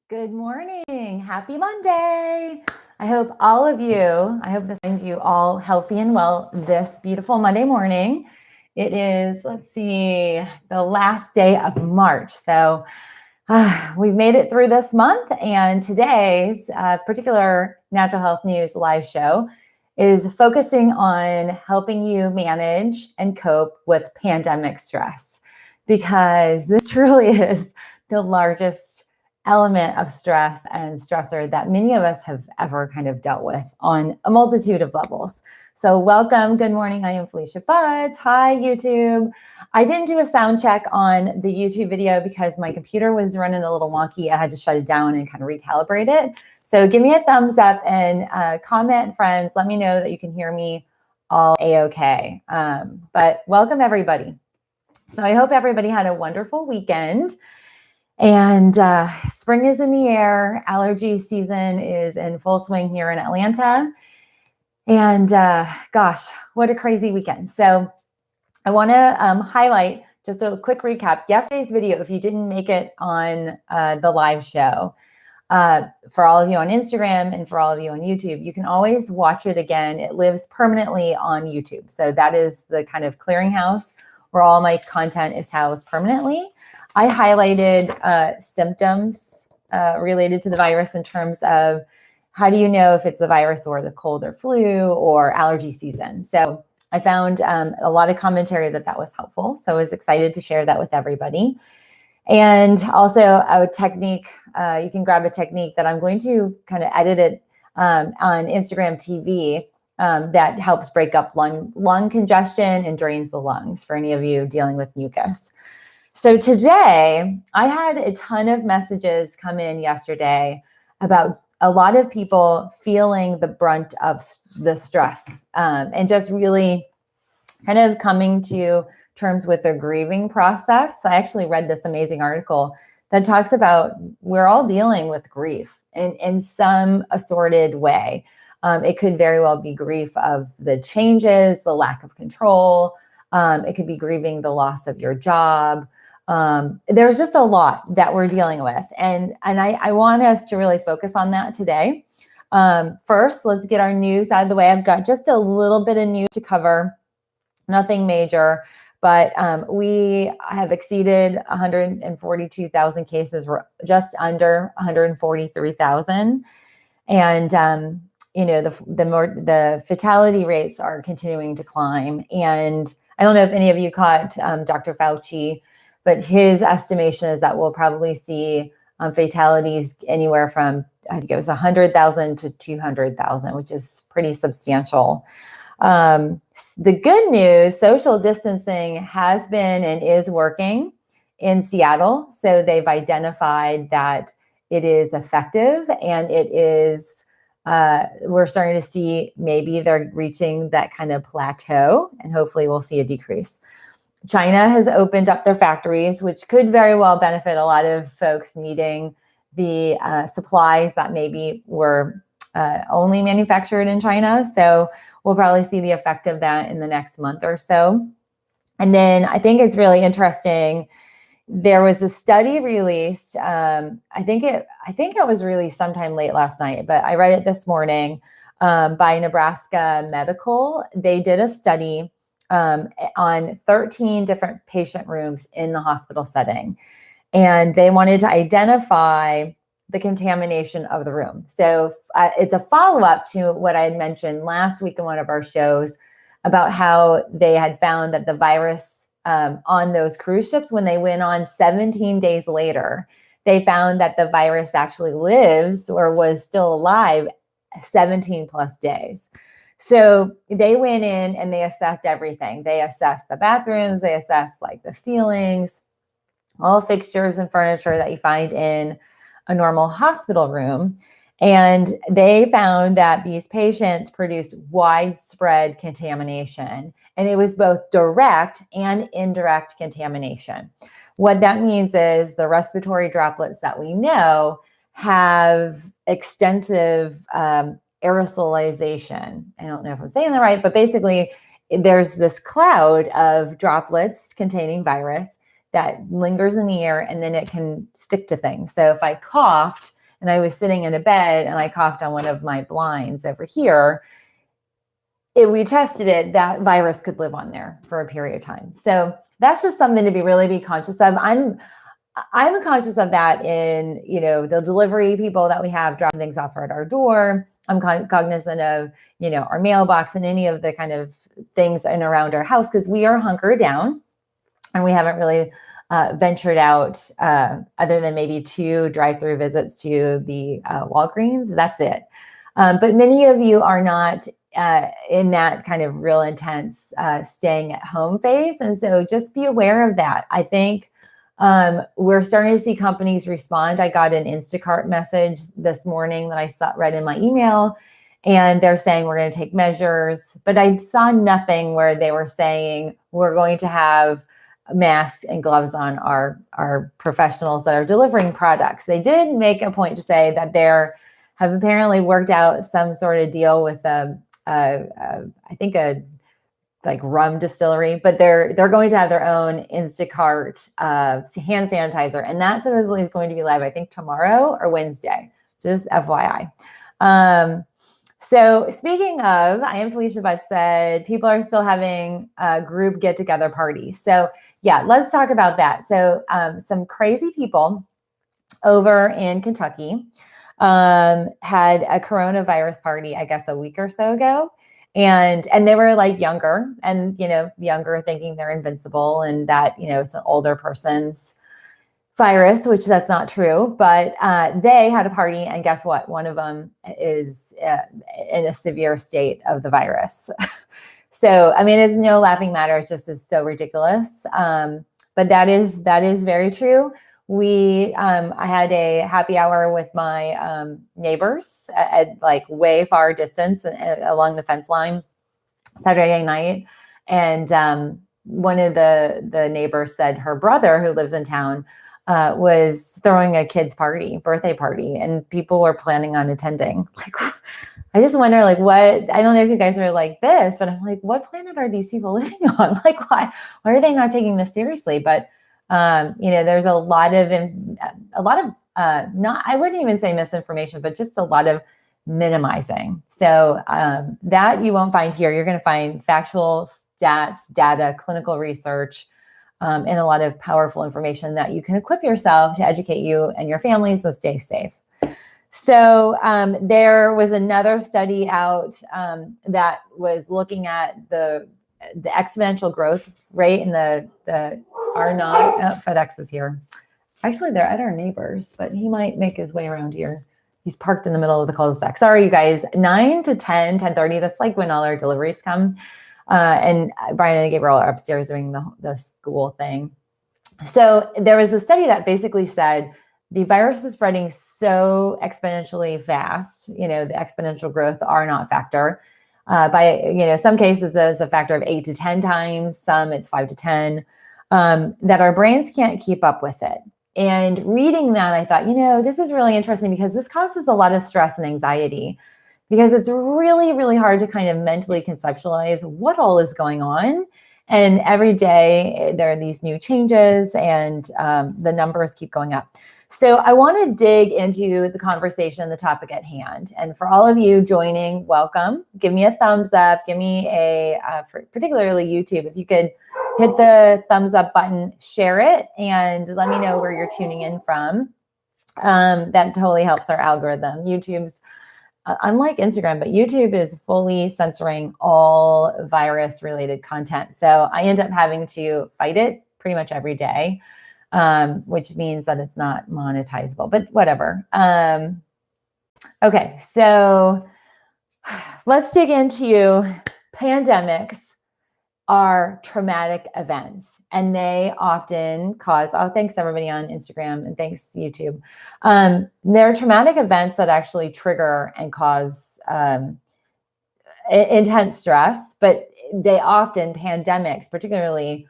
Good morning. Happy Monday. I hope this finds you all healthy and well this beautiful Monday morning. It is, the last day of March. So we've made it through this month, and today's particular Natural Health News live show is focusing on helping you manage and cope with pandemic stress, because this truly is the largest element of stress and stressor that many of us have ever kind of dealt with on a multitude of levels. So welcome. Good morning. I am Felicia Buds. Hi, YouTube. I didn't do a sound check on the YouTube video because my computer was running a little wonky. I had to shut it down and kind of recalibrate it. So give me a thumbs up and comment, friends. Let me know that you can hear me all A-okay. But welcome, everybody. So I hope everybody had a wonderful weekend. And spring is in the air. Allergy season is in full swing here in Atlanta. And gosh, what a crazy weekend. So I want to highlight just a quick recap. Yesterday's video, if you didn't make it on the live show, for all of you on Instagram and for all of you on YouTube, you can always watch it again. It lives permanently on YouTube. So that is the kind of clearinghouse where all my content is housed permanently. I highlighted symptoms related to the virus in terms of how do you know if it's the virus or the cold or flu or allergy season. So I found a lot of commentary that was helpful. So I was excited to share that with everybody. And also a technique, you can grab a technique that I'm going to kind of edit it on Instagram TV that helps break up lung congestion and drains the lungs for any of you dealing with mucus. So today, I had a ton of messages come in yesterday about a lot of people feeling the brunt of the stress and just really kind of coming to terms with their grieving process. I actually read this amazing article that talks about we're all dealing with grief in some assorted way. It could very well be grief of the changes, the lack of control. It could be grieving the loss of your job. There's just a lot that we're dealing with. And I want us to really focus on that today. First, let's get our news out of the way. I've got just a little bit of news to cover, nothing major, but we have exceeded 142,000 cases. We're just under 143,000. And, the fatality rates are continuing to climb. And I don't know if any of you caught Dr. Fauci, but his estimation is that we'll probably see fatalities anywhere from, I think it was 100,000 to 200,000, which is pretty substantial. The good news, social distancing has been and is working in Seattle. So they've identified that it is effective, and it is, we're starting to see maybe they're reaching that kind of plateau, and hopefully we'll see a decrease. China has opened up their factories, which could very well benefit a lot of folks needing the supplies that maybe were only manufactured in China. So we'll probably see the effect of that in the next month or so. And then I think it's really interesting. There was a study released. I think it was released sometime late last night, but I read it this morning by Nebraska Medical. They did a study on 13 different patient rooms in the hospital setting. And they wanted to identify the contamination of the room. So it's a follow-up to what I had mentioned last week in one of our shows about how they had found that the virus on those cruise ships, when they went on 17 days later, they found that the virus actually lives or was still alive 17 plus days. So they went in and they assessed everything. They assessed the bathrooms, they assessed like the ceilings, all fixtures and furniture that you find in a normal hospital room. And they found that these patients produced widespread contamination, and it was both direct and indirect contamination. What that means is the respiratory droplets that we know have extensive aerosolization. I don't know if I'm saying that right, but basically there's this cloud of droplets containing virus that lingers in the air, and then it can stick to things. So if I coughed and I was sitting in a bed and I coughed on one of my blinds over here, if we tested it, that virus could live on there for a period of time. So that's just something to be conscious of. I'm conscious of that in, the delivery people that we have dropping things off at our door. I'm cognizant of, our mailbox and any of the kind of things in around our house, because we are hunkered down and we haven't really ventured out other than maybe 2 drive-through visits to the Walgreens. That's it. But many of you are not in that kind of real intense staying at home phase. And so just be aware of that. I think we're starting to see companies respond. I got an Instacart message this morning that I read in my email, and they're saying we're going to take measures, but I saw nothing where they were saying we're going to have masks and gloves on our professionals that are delivering products. They did make a point to say that have apparently worked out some sort of deal with I think a like rum distillery, but they're going to have their own Instacart hand sanitizer, and that supposedly is going to be live, I think tomorrow or Wednesday. Just FYI. So speaking of, I am Felicia Butt said people are still having group get together parties. So yeah, let's talk about that. So some crazy people over in Kentucky had a coronavirus party, I guess a week or so ago. And they were like younger thinking they're invincible and that, it's an older person's virus, which that's not true, but they had a party, and guess what? One of them is in a severe state of the virus. So, I mean, it's no laughing matter. It just is so ridiculous. But that is very true. I had a happy hour with my neighbors at like way far distance along the fence line Saturday night. And one of the neighbors said her brother, who lives in town, was throwing a kid's birthday party, and people were planning on attending. Like, I just wonder, like, what, I don't know if you guys are like this, but I'm like, what planet are these people living on? Like, why are they not taking this seriously? But there's a lot of not, I wouldn't even say misinformation, but just a lot of minimizing. So that you won't find here. You're going to find factual stats, data, clinical research, and a lot of powerful information that you can equip yourself to educate you and your families to stay safe. So there was another study out that was looking at the exponential growth rate in the FedEx is here. Actually, they're at our neighbors, but he might make his way around here. He's parked in the middle of the cul-de-sac. Sorry, you guys, 9 to 10, 10:30. That's like when all our deliveries come. And Brian and Gabriel are upstairs doing the school thing. So there was a study that basically said the virus is spreading so exponentially fast, the exponential growth R naught factor. By, some cases it's a factor of 8 to 10 times, some it's 5 to 10, that our brains can't keep up with it. And reading that, I thought, this is really interesting because this causes a lot of stress and anxiety, because it's really, really hard to kind of mentally conceptualize what all is going on. And every day there are these new changes, and the numbers keep going up. So I want to dig into the conversation, the topic at hand. And for all of you joining, welcome. Give me a thumbs up. Give me for particularly YouTube, if you could hit the thumbs up button, share it, and let me know where you're tuning in from. That totally helps our algorithm. YouTube's, unlike Instagram, but YouTube is fully censoring all virus-related content. So I end up having to fight it pretty much every day. Which means that it's not monetizable, but whatever. Okay, so let's dig into pandemics are traumatic events, and they often cause, thanks everybody on Instagram, and thanks YouTube. They're traumatic events that actually trigger and cause intense stress, but they often, pandemics particularly,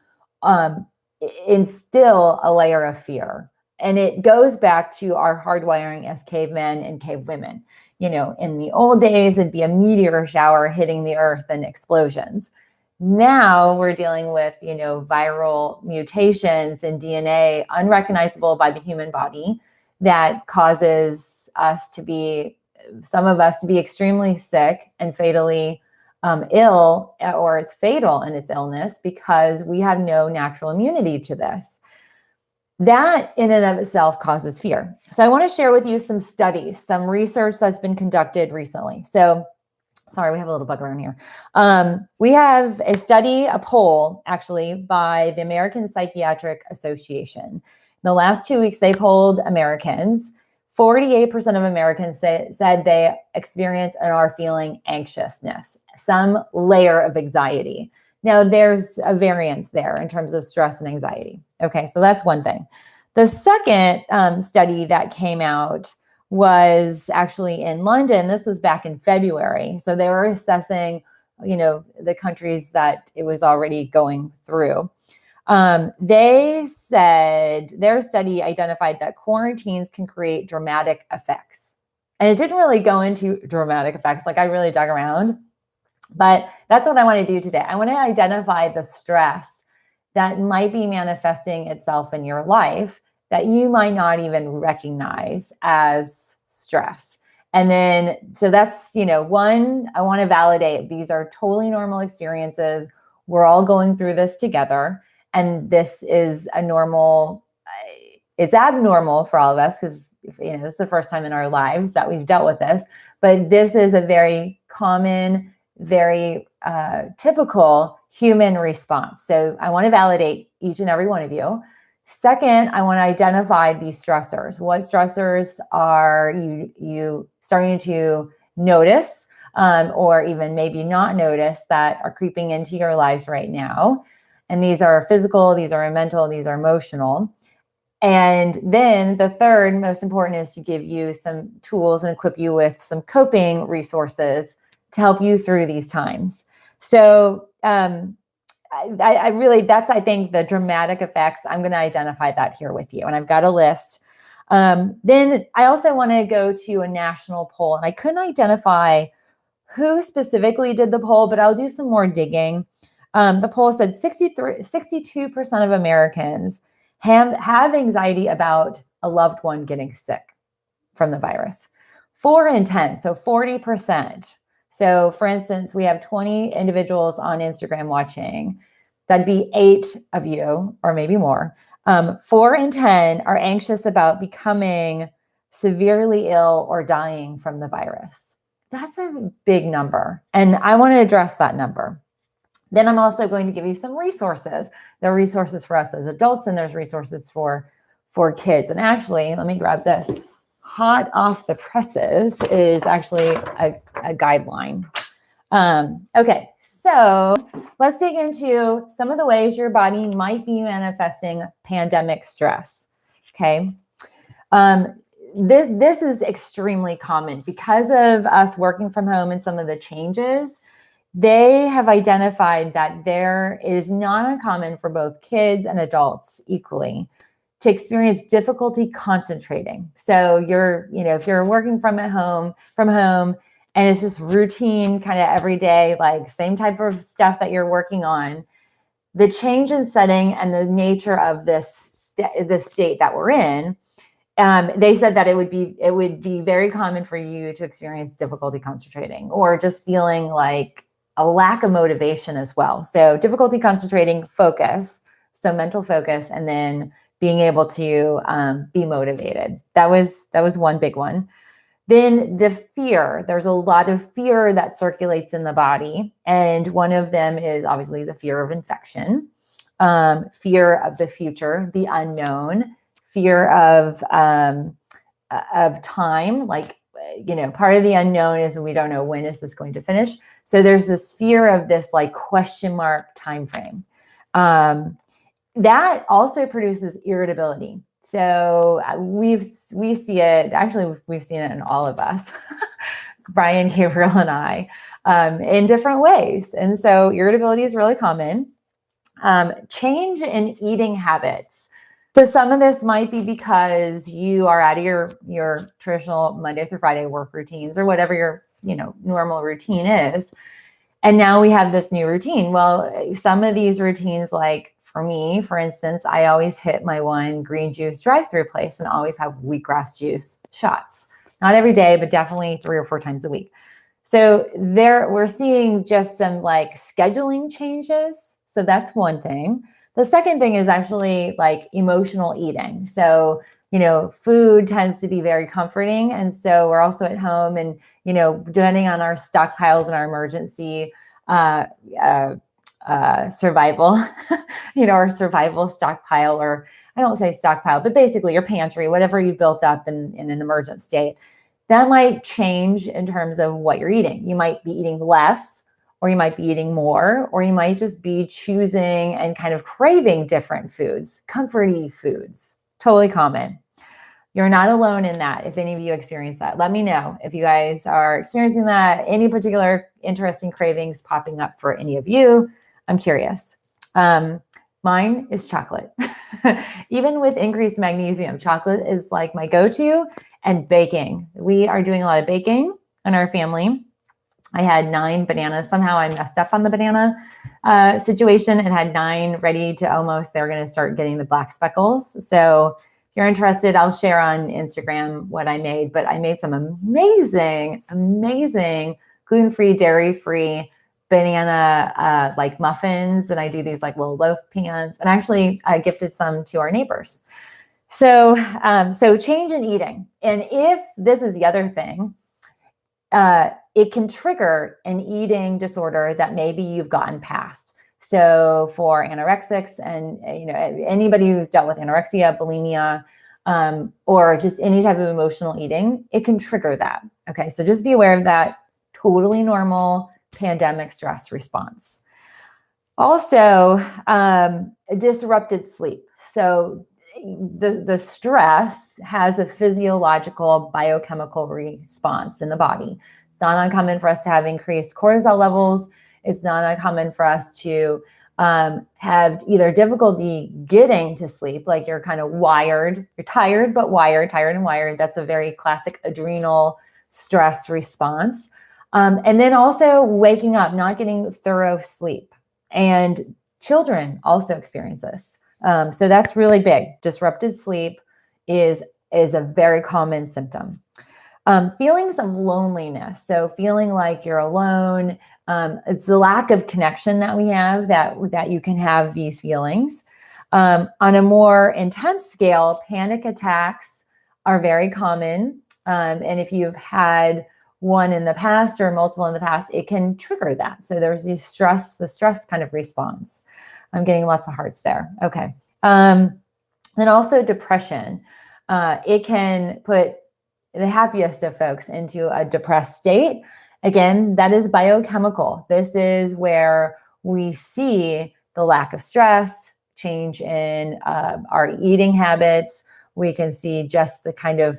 instill a layer of fear. And it goes back to our hardwiring as cavemen and cavewomen. In the old days, it'd be a meteor shower hitting the earth and explosions. Now we're dealing with, viral mutations in DNA unrecognizable by the human body that causes some of us to be extremely sick and fatally ill, or it's fatal in its illness because we have no natural immunity to this. That in and of itself causes fear. So I want to share with you some studies, some research that's been conducted recently. So sorry, we have a little bug around here. We have a poll actually by the American Psychiatric Association. In the last 2 weeks, they polled Americans. 48% of Americans said they experience and are feeling anxiousness, some layer of anxiety. Now, there's a variance there in terms of stress and anxiety. Okay, so that's one thing. The second study that came out was actually in London. This was back in February. So they were assessing, the countries that it was already going through. They said their study identified that quarantines can create dramatic effects. And it didn't really go into dramatic effects. Like, I really dug around, but that's what I want to do today. I want to identify the stress that might be manifesting itself in your life that you might not even recognize as stress. And then, so that's, one, I want to validate these are totally normal experiences. We're all going through this together. And this is it's abnormal for all of us because, this is the first time in our lives that we've dealt with this. But this is a very common, very typical human response. So I want to validate each and every one of you. Second, I want to identify these stressors. What stressors are you starting to notice or even maybe not notice that are creeping into your lives right now? And these are physical, these are mental, these are emotional. And then the third most important is to give you some tools and equip you with some coping resources to help you through these times. So I really, that's, I think, the dramatic effects. I'm going to identify that here with you. And I've got a list. Then I also want to go to a national poll. And I couldn't identify who specifically did the poll, but I'll do some more digging. The poll said 62% of Americans have anxiety about a loved one getting sick from the virus. 4 in 10, so 40%. So for instance, we have 20 individuals on Instagram watching. That'd be 8 of you, or maybe more. 4 in 10 are anxious about becoming severely ill or dying from the virus. That's a big number. And I want to address that number. Then I'm also going to give you some resources. There are resources for us as adults, and there's resources for kids. And actually, let me grab this. Hot off the presses is actually a guideline. Okay, so let's dig into some of the ways your body might be manifesting pandemic stress. Okay, this is extremely common because of us working from home and some of the changes. They have identified that there is not uncommon for both kids and adults equally to experience difficulty concentrating. So if you're working from home and it's just routine kind of every day, like same type of stuff that you're working on, the change in setting and the nature of the state that we're in, they said that it would be very common for you to experience difficulty concentrating or just feeling like a lack of motivation as well. So difficulty concentrating, focus, so mental focus, and then being able to be motivated. That was one big one. Then the fear, there's a lot of fear that circulates in the body. And one of them is obviously the fear of infection, fear of the future, the unknown, fear of time. Like, part of the unknown is we don't know when is this going to finish. So there's this fear of this like question mark time frame. That also produces irritability. So we see it, actually, we've seen it in all of us, Brian, Gabriel, and I, in different ways. And so irritability is really common. Change in eating habits. So some of this might be because you are out of your traditional Monday through Friday work routines or whatever your normal routine is. And now we have this new routine. Well, some of these routines, like for for me, for instance, I always hit my one green juice drive-through place and always have wheatgrass juice shots. Not every day, but definitely 3 or 4 times a week. So there we're seeing just some like scheduling changes. So that's one thing. The second thing is actually like emotional eating. So, food tends to be very comforting. And so we're also at home and, depending on our stockpiles and our emergency survival, our survival stockpile, or I don't say stockpile, but basically your pantry, whatever you built up in an emergent state, that might change in terms of what you're eating. You might be eating less, or you might be eating more, or you might just be choosing and kind of craving different foods, comforty foods, totally common. You're not alone in that. If any of you experience that, let me know if you guys are experiencing that, any particular interesting cravings popping up for any of you. I'm curious. Mine is chocolate. Even with increased magnesium, chocolate is like my go-to, and baking. We are doing a lot of baking in our family. I had 9 bananas. Somehow I messed up on the banana situation and had 9 ready to almost, they're going to start getting the black speckles. So if you're interested, I'll share on Instagram what I made, but I made some amazing gluten-free, dairy-free banana like muffins. And I do these like little loaf pans, and actually I gifted some to our neighbors. So change in eating. And if this is the other thing, it can trigger an eating disorder that maybe you've gotten past. So for anorexics and anybody who's dealt with anorexia, bulimia, or just any type of emotional eating, it can trigger that. Okay, so just be aware of that. Totally normal pandemic stress response. Also, disrupted sleep. So the stress has a physiological biochemical response in the body. It's not uncommon for us to have increased cortisol levels. It's not uncommon for us to have either difficulty getting to sleep, like you're kind of wired, you're tired but wired, tired and wired. That's a very classic adrenal stress response. And then also waking up, not getting thorough sleep. And children also experience this. So that's really big. Disrupted sleep is a very common symptom. Feelings of loneliness. So feeling like you're alone. It's the lack of connection that we have that you can have these feelings. On a more intense scale, panic attacks are very common. And if you've had one in the past or multiple in the past, it can trigger that. So there's the stress kind of response. I'm getting lots of hearts there. Okay. Then also depression. It can put the happiest of folks into a depressed state. Again, that is biochemical. This is where we see the lack of stress, change in our eating habits. We can see just the kind of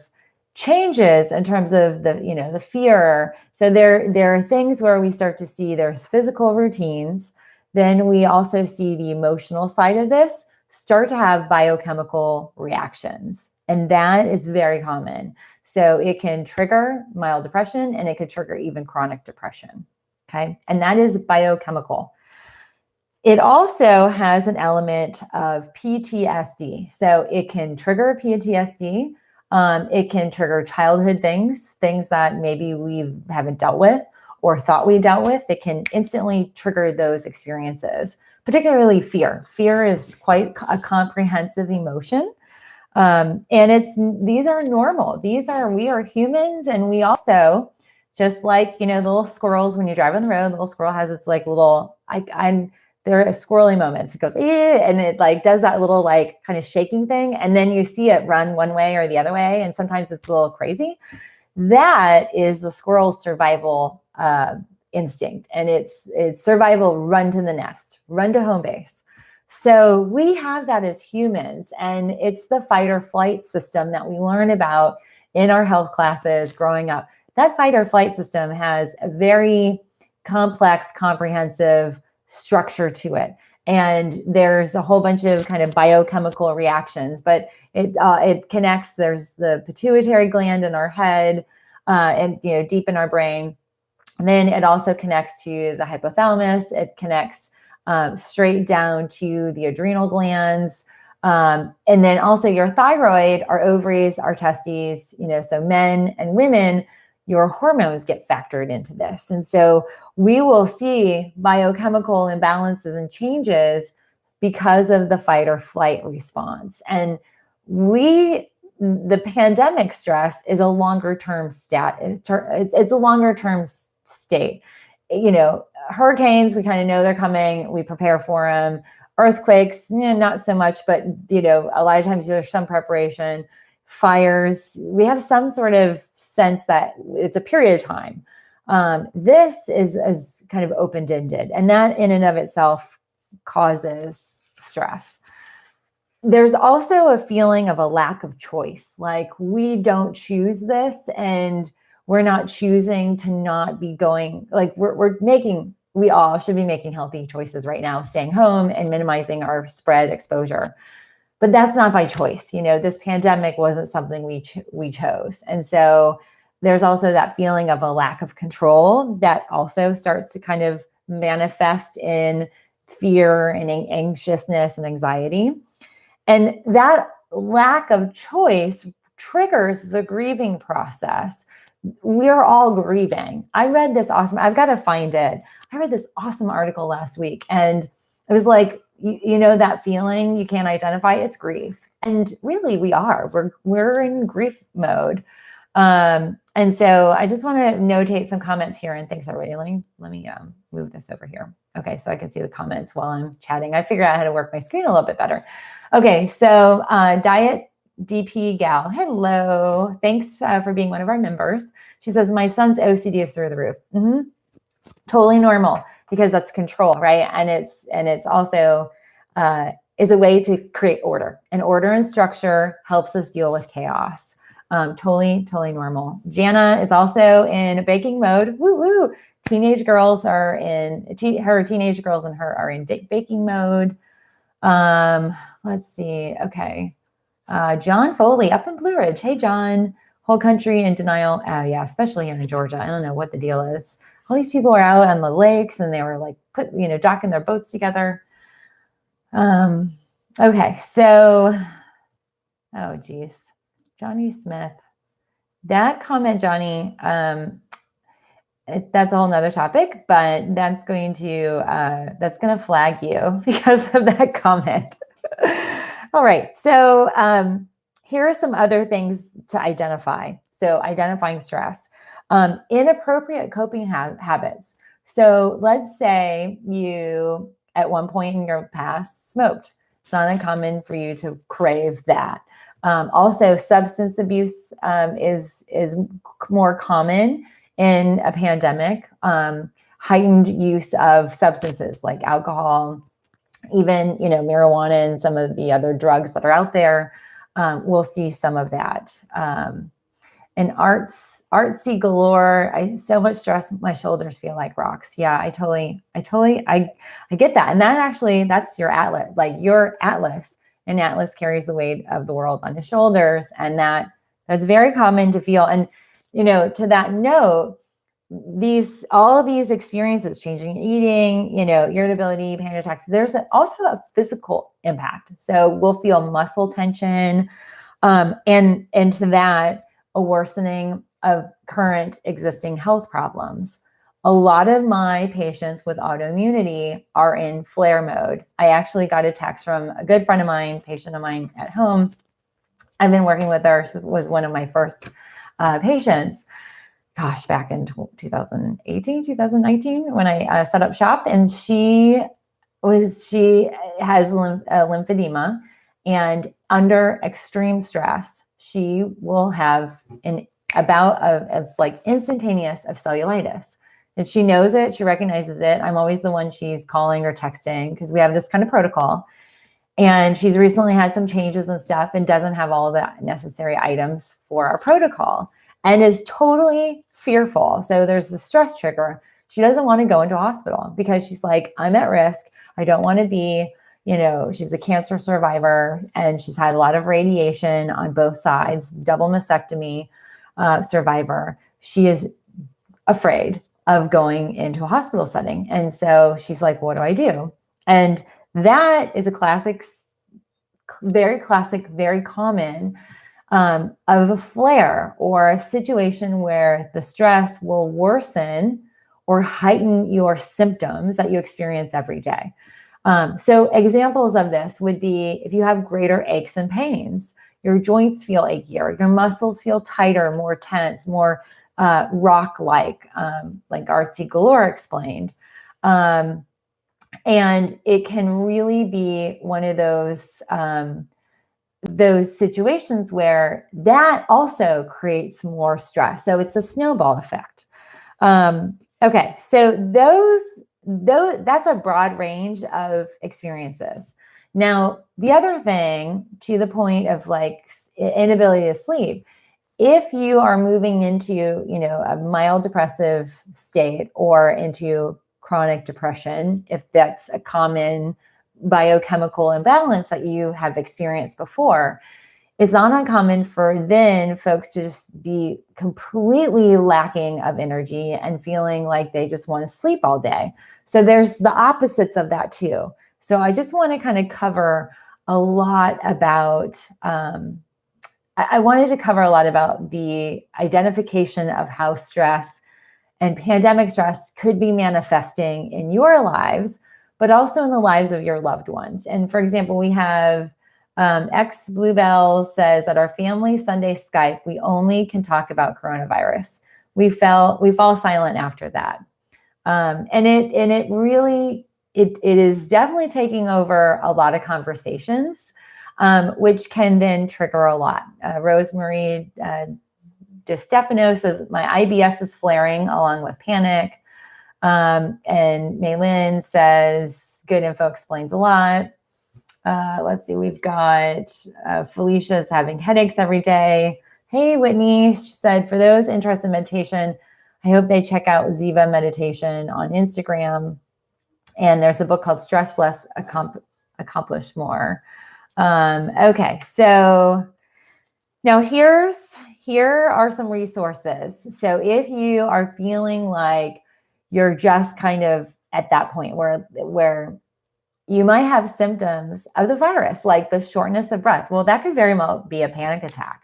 changes in terms of the fear. So there are things where we start to see there's physical routines. Then we also see the emotional side of this start to have biochemical reactions. And that is very common. So it can trigger mild depression, and it could trigger even chronic depression. Okay. And that is biochemical. It also has an element of PTSD. So it can trigger PTSD. It can trigger childhood things that maybe we haven't dealt with or thought we dealt with. It can instantly trigger those experiences, particularly fear. Fear is quite a comprehensive emotion. And these are normal. We are humans, and we also, just like, the little squirrels, when you drive on the road, the little squirrel has its like little, there are squirrely moments. It goes, and it like does that little like kind of shaking thing. And then you see it run one way or the other way. And sometimes it's a little crazy. That is the squirrel's survival instinct. And it's survival, run to the nest, run to home base. So we have that as humans, and it's the fight or flight system that we learn about in our health classes growing up. That fight or flight system has a very complex, comprehensive structure to it. And there's a whole bunch of kind of biochemical reactions, but it connects. There's the pituitary gland in our head, and deep in our brain. And then it also connects to the hypothalamus. It connects straight down to the adrenal glands. And then also your thyroid, our ovaries, our testes, so men and women, your hormones get factored into this. And so we will see biochemical imbalances and changes because of the fight or flight response. And the pandemic stress is a longer term it's a longer term state. Hurricanes, we kind of know they're coming, we prepare for them. Earthquakes, not so much, but a lot of times there's some preparation. Fires, we have some sort of sense that it's a period of time. This is kind of open-ended, and that in and of itself causes stress. There's also a feeling of a lack of choice. Like we don't choose this, and we're not choosing to not be going, like we all should be making healthy choices right now, staying home and minimizing our spread exposure. But that's not by choice. This pandemic wasn't something we chose. And so there's also that feeling of a lack of control that also starts to kind of manifest in fear and anxiousness and anxiety. And that lack of choice triggers the grieving process. We're all grieving. I've got to find it. I read this awesome article last week, and it was like, that feeling you can't identify, it's grief. And really we are, we're in grief mode. And so I just want to notate some comments here, and thanks everybody. Let me move this over here. Okay. So I can see the comments while I'm chatting. I figured out how to work my screen a little bit better. Okay. So, Diet DP Gal, hello. Thanks for being one of our members. She says, my son's OCD is through the roof. Mm-hmm. Totally normal, because that's control, right? And it's also is a way to create order, and order and structure helps us deal with chaos. Totally normal. Jana is also in baking mode. Woo woo. Teenage girls are in baking mode. Let's see. Okay. John Foley up in Blue Ridge. Hey, John. Whole country in denial. Oh yeah, especially here in Georgia. I don't know what the deal is. All these people are out on the lakes, and they were like docking their boats together. Okay. So, oh geez. Johnny Smith. That comment, Johnny, that's a whole nother topic, but that's going to flag you because of that comment. All right. So here are some other things to identify. So identifying stress, inappropriate coping habits. So let's say you, at one point in your past, smoked. It's not uncommon for you to crave that. Also, substance abuse is more common in a pandemic. Heightened use of substances like alcohol, even marijuana, and some of the other drugs that are out there. We'll see some of that. And artsy galore. So much stress. My shoulders feel like rocks. Yeah, I get that. And that's your atlas. Like your atlas. And Atlas carries the weight of the world on his shoulders. And that's very common to feel. And, to that note, all of these experiences, changing eating, irritability, panic attacks, there's also a physical impact. So we'll feel muscle tension, and to that, a worsening of current existing health problems. A lot of my patients with autoimmunity are in flare mode. I actually got a text from a good friend of mine, patient of mine at home. I've been working with her. She was one of my first patients, back in 2018, 2019, when I set up shop. And she has lymphedema, and under extreme stress, she will have it's like instantaneous of cellulitis. And she knows it. She recognizes it. I'm always the one she's calling or texting because we have this kind of protocol. And she's recently had some changes and stuff and doesn't have all the necessary items for our protocol and is totally fearful. So there's a stress trigger. She doesn't want to go into a hospital because she's like, I'm at risk. I don't want to be, she's a cancer survivor, and she's had a lot of radiation on both sides, double mastectomy survivor. She is afraid of going into a hospital setting. And so she's like, what do I do? And that is a very classic, very common of a flare or a situation where the stress will worsen or heighten your symptoms that you experience every day. So examples of this would be if you have greater aches and pains, your joints feel achier, your muscles feel tighter, more tense, more rock-like, like Artsy Galore explained. And it can really be one of those situations where that also creates more stress. So it's a snowball effect. Okay, so that's a broad range of experiences. Now, the other thing, to the point of like inability to sleep, if you are moving into, a mild depressive state or into chronic depression, if that's a common biochemical imbalance that you have experienced before, it's not uncommon for then folks to just be completely lacking of energy and feeling like they just want to sleep all day. So there's the opposites of that too. So I just want to kind of cover a lot about, I wanted to cover a lot about the identification of how stress and pandemic stress could be manifesting in your lives, but also in the lives of your loved ones. And for example, we have X Bluebell says at our family Sunday Skype, we only can talk about coronavirus. We fall silent after that. And it really is definitely taking over a lot of conversations, which can then trigger a lot. Rosemary DeStefano says, my IBS is flaring along with panic. And Maylin says, good info explains a lot. Let's see, we've got Felicia's having headaches every day. Hey, Whitney, she said, for those interested in meditation, I hope they check out Ziva Meditation on Instagram. And there's a book called Stress Less, Accomplish More. Okay, so now here are some resources. So if you are feeling like you're just kind of at that point where you might have symptoms of the virus, like the shortness of breath. Well, that could very well be a panic attack,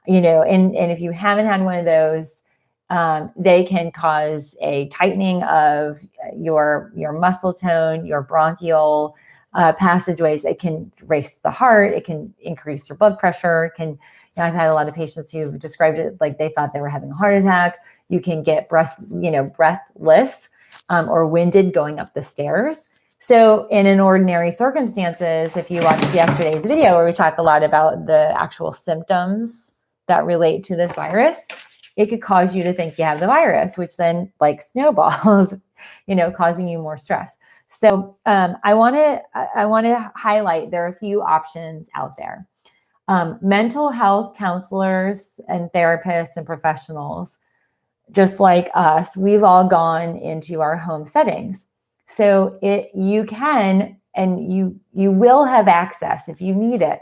and if you haven't had one of those, they can cause a tightening of your muscle tone, your bronchial passageways. It can race the heart. It can increase your blood pressure. I've had a lot of patients who've described it like they thought they were having a heart attack. You can get breathless or winded going up the stairs. So in an ordinary circumstances, if you watched yesterday's video where we talk a lot about the actual symptoms that relate to this virus, it could cause you to think you have the virus, which then like snowballs, causing you more stress. So I want to highlight there are a few options out there. Mental health counselors and therapists and professionals, just like us, we've all gone into our home settings. So you can, and you will have access if you need it.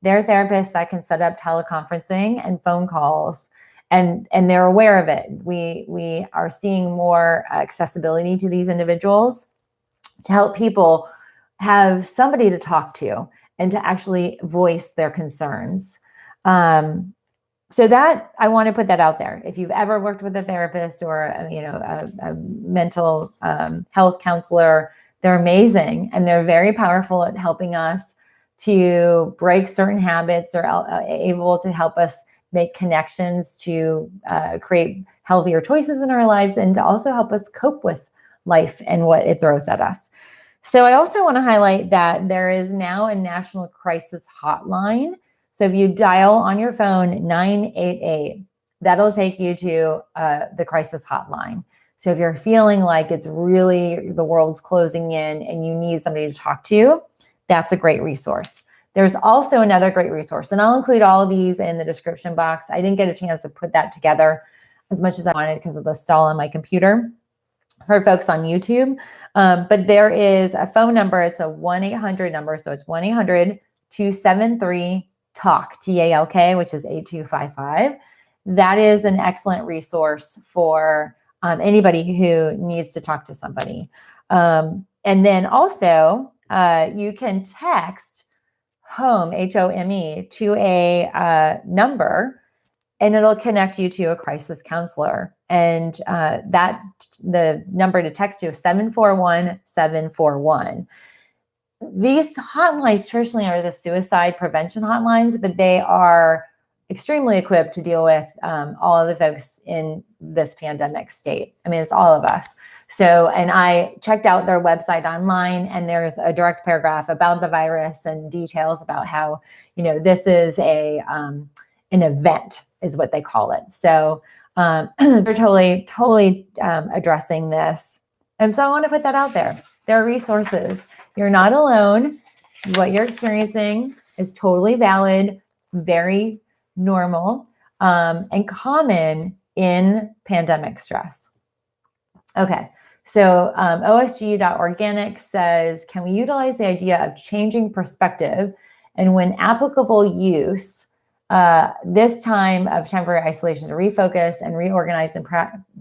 There are therapists that can set up teleconferencing and phone calls, and they're aware of it. We are seeing more accessibility to these individuals to help people have somebody to talk to and to actually voice their concerns. So that I want to put that out there. If you've ever worked with a therapist or a mental health counselor, they're amazing and they're very powerful at helping us to break certain habits. They're able to help us make connections to create healthier choices in our lives and to also help us cope with life and what it throws at us. So I also want to highlight that there is now a national crisis hotline. So if you dial on your phone 988, that'll take you to the crisis hotline. So if you're feeling like it's really the world's closing in and you need somebody to talk to, that's a great resource. There's also another great resource, and I'll include all of these in the description box. I didn't get a chance to put that together as much as I wanted because of the stall on my computer for folks on YouTube. But there is a phone number. It's a 1-800 number. So it's 1-800-273-TALK, T-A-L-K, which is 8255. That is an excellent resource for anybody who needs to talk to somebody. And then also, you can text home, HOME, to a number, and it'll connect you to a crisis counselor. And the number to text you is 741-741. These hotlines traditionally are the suicide prevention hotlines, but they are extremely equipped to deal with all of the folks in this pandemic state. I mean, it's all of us. So, and I checked out their website online, and there's a direct paragraph about the virus and details about how, this is an event is what they call it. So they're totally addressing this. And so I want to put that out there. There are resources. You're not alone. What you're experiencing is totally valid, very normal, and common in pandemic stress. Okay, so OSG.organic says, can we utilize the idea of changing perspective and when applicable use this time of temporary isolation to refocus and reorganize and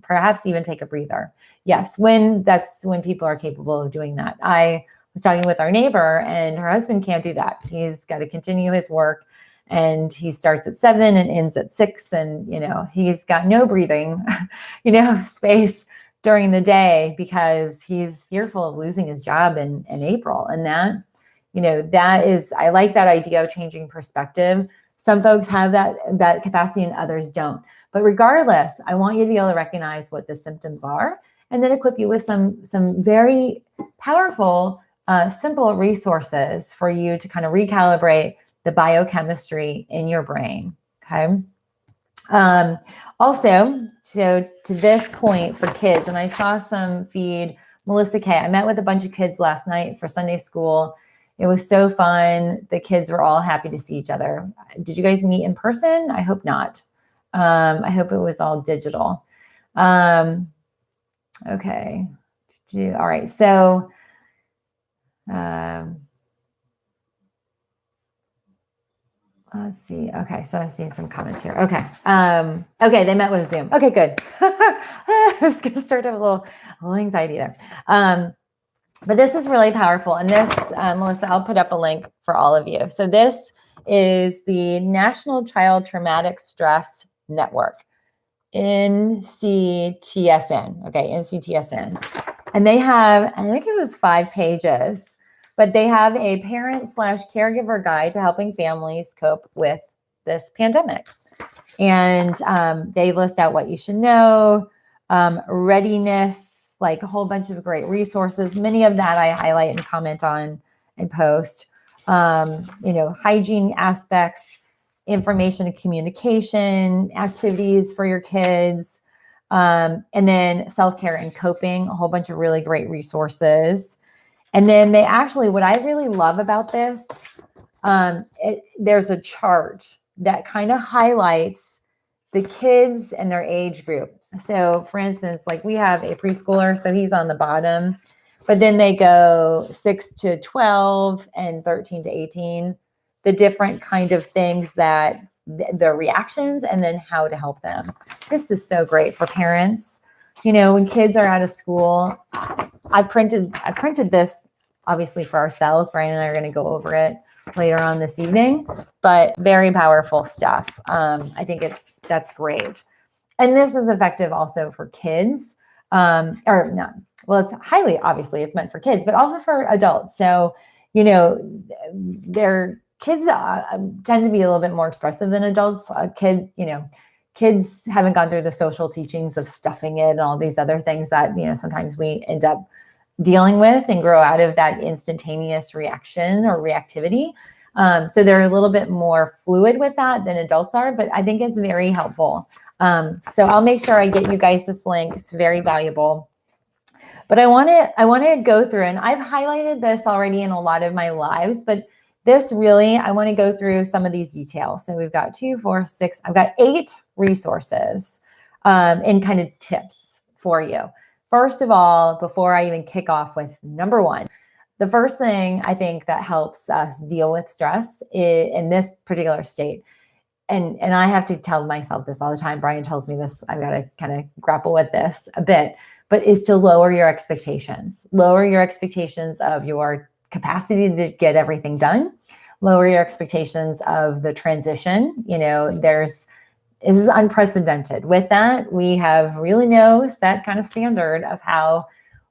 perhaps even take a breather? Yes, that's when people are capable of doing that. I was talking with our neighbor, and her husband can't do that. He's got to continue his work, and he starts at 7 and ends at 6, and he's got no breathing, space during the day because he's fearful of losing his job in April. And that is, I like that idea of changing perspective. Some folks have that capacity and others don't. But regardless, I want you to be able to recognize what the symptoms are, and then equip you with some very powerful, simple resources for you to kind of recalibrate the biochemistry in your brain. Okay. Also, so to this point for kids, and I saw some feed, Melissa K. I met with a bunch of kids last night for Sunday school. It was so fun. The kids were all happy to see each other. Did you guys meet in person? I hope not. I hope it was all digital. Okay. All right. So, let's see. Okay. So I see some comments here. Okay. Okay. They met with Zoom. Okay, good. I was going to start a little anxiety there. But this is really powerful. And this, Melissa, I'll put up a link for all of you. So this is the National Child Traumatic Stress Network, NCTSN. Okay, NCTSN. And they have, I think it was 5 pages, but they have a parent/caregiver guide to helping families cope with this pandemic. And they list out what you should know, readiness, like a whole bunch of great resources. Many of that I highlight and comment on and post. Hygiene aspects, information and communication, activities for your kids, and then self-care and coping, a whole bunch of really great resources. And then they actually, what I really love about this, there's a chart that kind of highlights the kids and their age group. So for instance, like we have a preschooler, so he's on the bottom, but then they go 6 to 12 and 13 to 18, the different kind of things that their reactions and then how to help them. This is so great for parents. When kids are out of school, I printed this obviously for ourselves. Brian and I are going to go over it later on this evening, but very powerful stuff. I think that's great. And this is effective also for kids, or not. Well, it's obviously it's meant for kids, but also for adults. So, their kids tend to be a little bit more expressive than adults. Kids haven't gone through the social teachings of stuffing it and all these other things that, sometimes we end up dealing with and grow out of that instantaneous reaction or reactivity. So they're a little bit more fluid with that than adults are, but I think it's very helpful. So I'll make sure I get you guys this link. It's very valuable. But I want to go through, and I've highlighted this already in a lot of my lives, but this really, I want to go through some of these details. So we've got 2, 4, 6, I've got 8 resources and kind of tips for you. First of all, before I even kick off with number 1, the first thing I think that helps us deal with stress in this particular state, and I have to tell myself this all the time, Brian tells me this, I've got to kind of grapple with this a bit, but is to lower your expectations. Lower your expectations of your capacity to get everything done. Lower your expectations of the transition. This is unprecedented. With that, we have really no set kind of standard of how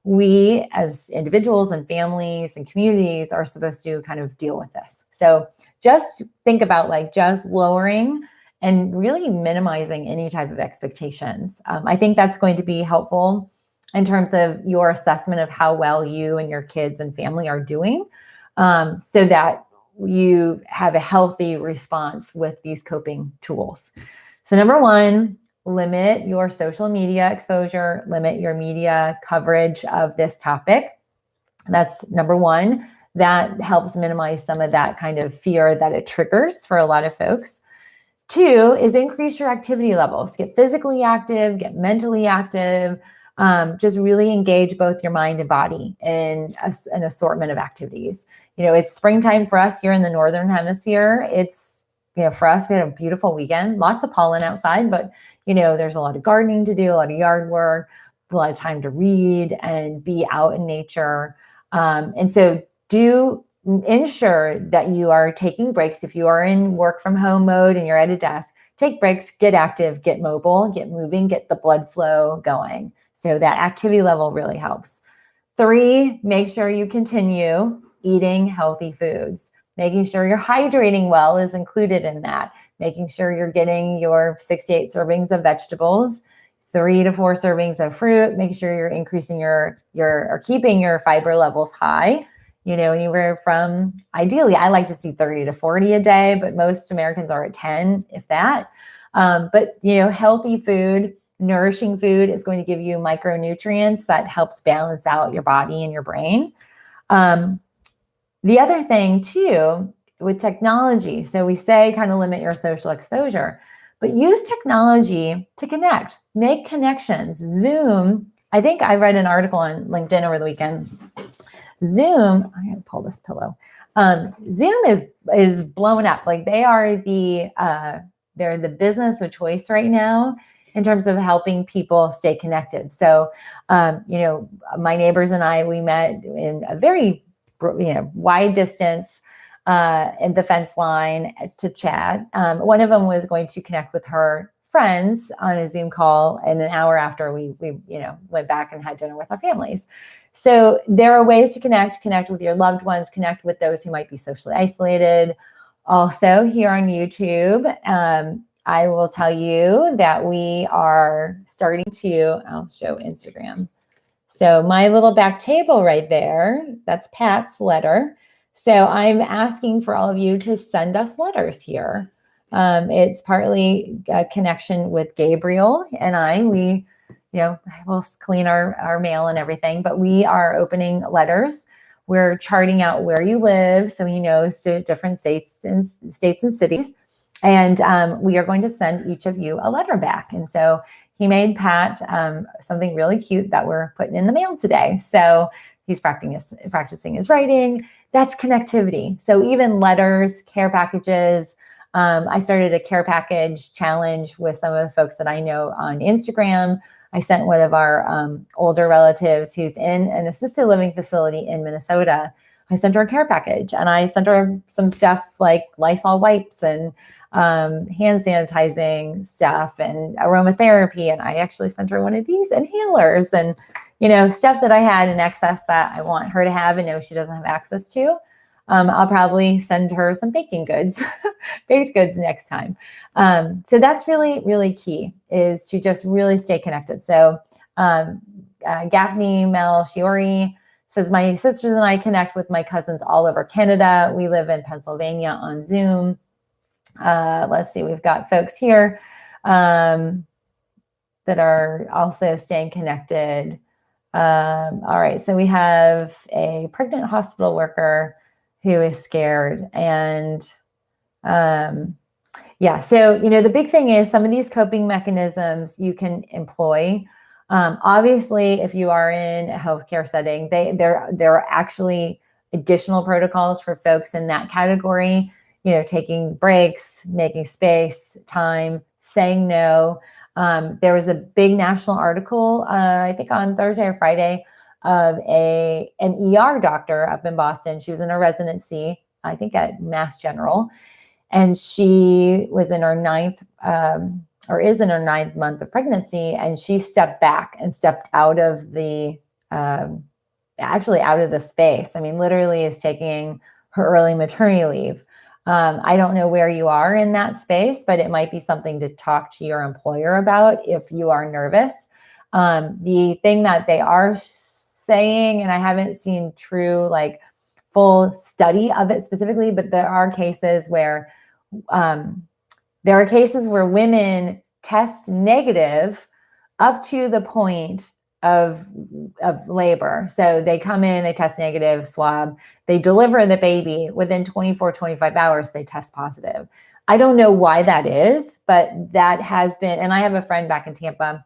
we as individuals and families and communities are supposed to kind of deal with this. So just think about just lowering and really minimizing any type of expectations. I think that's going to be helpful in terms of your assessment of how well you and your kids and family are doing, so that you have a healthy response with these coping tools. So number one, limit your social media exposure, limit your media coverage of this topic. That's number one. That helps minimize some of that kind of fear that it triggers for a lot of folks. Two is increase your activity levels. Get physically active, get mentally active. Just really engage both your mind and body in an assortment of activities. It's springtime for us here in the Northern Hemisphere. It's, for us, we had a beautiful weekend, lots of pollen outside, but, there's a lot of gardening to do, a lot of yard work, a lot of time to read and be out in nature. And so do ensure that you are taking breaks. If you are in work from home mode and you're at a desk, take breaks, get active, get mobile, get moving, get the blood flow going. So that activity level really helps. 3, make sure you continue eating healthy foods. Making sure you're hydrating well is included in that. Making sure you're getting your 6 to 8 servings of vegetables, 3 to 4 servings of fruit. Make sure you're increasing or keeping your fiber levels high. Anywhere from, ideally, I like to see 30 to 40 a day, but most Americans are at 10, if that. But healthy food, nourishing food is going to give you micronutrients that helps balance out your body and your brain. The other thing too, with technology, so we say kind of limit your social exposure, but use technology to connect, make connections. Zoom, I think I read an article on LinkedIn over the weekend. Zoom, I'm going to pull this pillow. Zoom is blowing up. They're the business of choice right now in terms of helping people stay connected. So, my neighbors and I, we met in a very, wide distance in the fence line to chat. One of them was going to connect with her friends on a Zoom call, and an hour after we went back and had dinner with our families. So there are ways to connect with your loved ones, connect with those who might be socially isolated. Also here on YouTube, I will tell you that we are starting to, I'll show Instagram. So my little back table right there, that's Pat's letter. So I'm asking for all of you to send us letters here. It's partly a connection with Gabriel and I. We, we'll clean our mail and everything, but we are opening letters. We're charting out where you live, so he knows to different states and cities. And we are going to send each of you a letter back. And so he made Pat something really cute that we're putting in the mail today. So he's practicing his writing. That's connectivity. So even letters, care packages. I started a care package challenge with some of the folks that I know on Instagram. I sent one of our older relatives who's in an assisted living facility in Minnesota. I sent her a care package, and I sent her some stuff like Lysol wipes and hand sanitizing stuff and aromatherapy. And I actually sent her one of these inhalers and, stuff that I had in excess that I want her to have and know she doesn't have access to. I'll probably send her some baking goods, baked goods next time. So that's really, really key, is to just really stay connected. So Gaffney Mel Shiori says, my sisters and I connect with my cousins all over Canada. We live in Pennsylvania on Zoom. Let's see, we've got folks here that are also staying connected. All right, so we have a pregnant hospital worker who is scared. And so, the big thing is some of these coping mechanisms you can employ. Obviously, if you are in a healthcare setting, there are actually additional protocols for folks in that category, taking breaks, making space, time, saying no. There was a big national article, I think on Thursday or Friday, of an ER doctor up in Boston. She was in a residency, I think at Mass General, and she was in her is in her 9th month of pregnancy, and she stepped back and stepped out of the actually out of the space. I mean, literally is taking her early maternity leave. I don't know where you are in that space, but it might be something to talk to your employer about if you are nervous. The thing that they are saying, and I haven't seen true like full study of it specifically, but there are cases where women test negative up to the point of labor. So they come in, they test negative, swab, they deliver the baby. Within 24, 25 hours, they test positive. I don't know why that is, but that has been, and I have a friend back in Tampa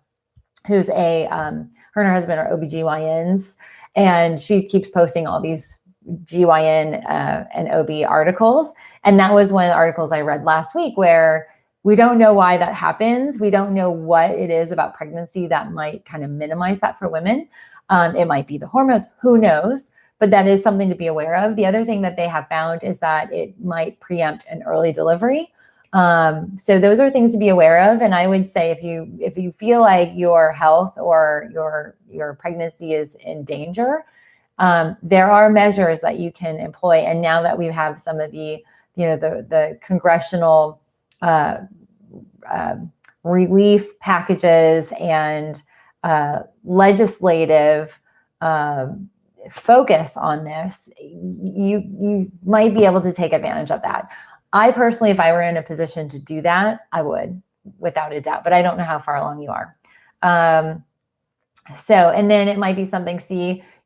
who's her and her husband are OBGYNs, and she keeps posting all these GYN and OB articles. And that was one of the articles I read last week where we don't know why that happens. We don't know what it is about pregnancy that might kind of minimize that for women. It might be the hormones, who knows, but that is something to be aware of. The other thing that they have found is that it might preempt an early delivery. So those are things to be aware of. And I would say if you feel like your health or your pregnancy is in danger, there are measures that you can employ. And now that we have some of the congressional relief packages and legislative focus on this, you might be able to take advantage of that. I personally, if I were in a position to do that, I would, without a doubt, but I don't know how far along you are. And then it might be something,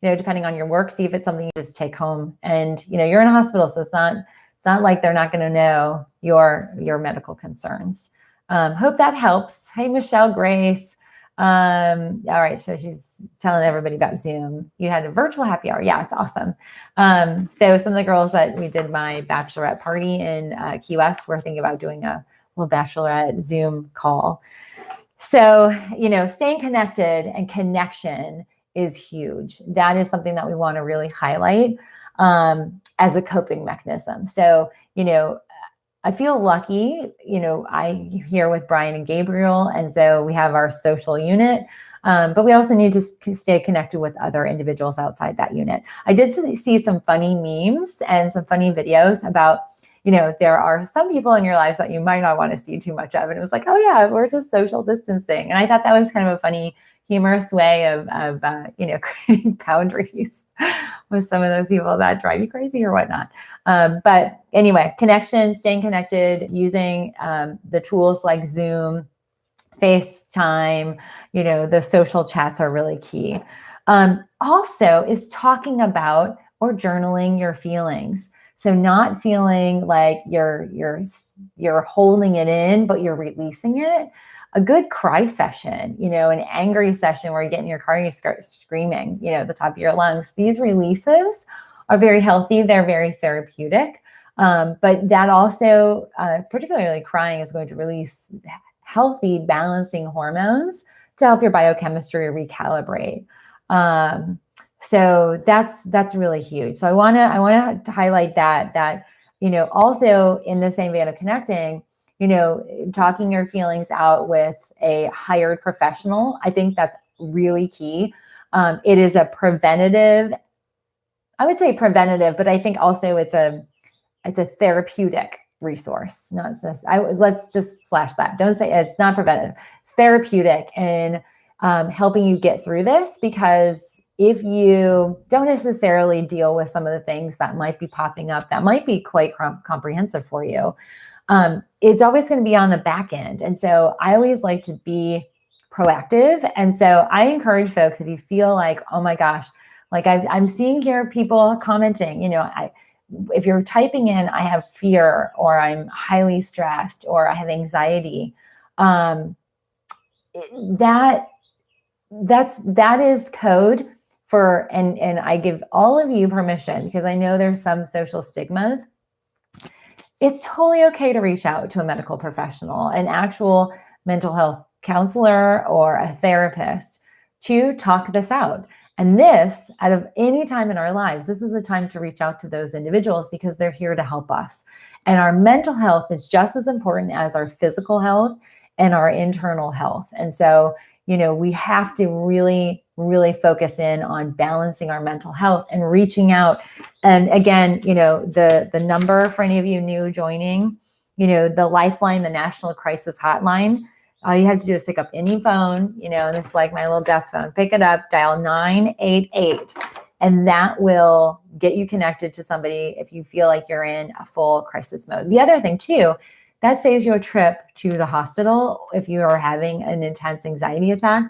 depending on your work, see if it's something you just take home. And, you're in a hospital, so it's not like they're not going to know your medical concerns. Hope that helps. Hey, Michelle Grace. All right. So she's telling everybody about Zoom. You had a virtual happy hour. Yeah, it's awesome. So some of the girls that we did my bachelorette party in Key West, we're thinking about doing a little bachelorette Zoom call. So, staying connected and connection is huge. That is something that we want to really highlight as a coping mechanism. So, I feel lucky, I here with Brian and Gabriel, and so we have our social unit, but we also need to stay connected with other individuals outside that unit. I did see some funny memes and some funny videos about, there are some people in your lives that you might not want to see too much of. And it was like, oh yeah, we're just social distancing. And I thought that was kind of a funny, humorous way of creating boundaries with some of those people that drive you crazy or whatnot. But anyway, connection, staying connected, using the tools like Zoom, FaceTime, the social chats are really key. Also is talking about or journaling your feelings. So not feeling like you're holding it in, but you're releasing it. A good cry session, an angry session where you get in your car and you start screaming, the top of your lungs. These releases are very healthy. They're very therapeutic. But that also, particularly crying, is going to release healthy, balancing hormones to help your biochemistry recalibrate. So that's really huge. So I want to highlight that, also in the same vein of connecting, talking your feelings out with a hired professional. I think that's really key. It is a preventative, I would say preventative, but I think also it's a therapeutic resource. Let's just slash that. Don't say it's not preventative. It's therapeutic in helping you get through this, because if you don't necessarily deal with some of the things that might be popping up, that might be quite comprehensive for you, it's always going to be on the back end. And so I always like to be proactive. And so I encourage folks, if you feel like, oh my gosh, like I'm seeing here people commenting, if you're typing in, I have fear, or I'm highly stressed, or I have anxiety, that is code for, and I give all of you permission, because I know there's some social stigmas. It's totally okay to reach out to a medical professional, an actual mental health counselor or a therapist, to talk this out. And this, out of any time in our lives, this is a time to reach out to those individuals because they're here to help us. And our mental health is just as important as our physical health and our internal health. And so, we have to really, really focus in on balancing our mental health and reaching out. And again, the number for any of you new joining, the Lifeline, the National Crisis Hotline, all you have to do is pick up any phone, and it's like my little desk phone, pick it up, dial 988, and that will get you connected to somebody if you feel like you're in a full crisis mode. The other thing too, that saves you a trip to the hospital if you are having an intense anxiety attack,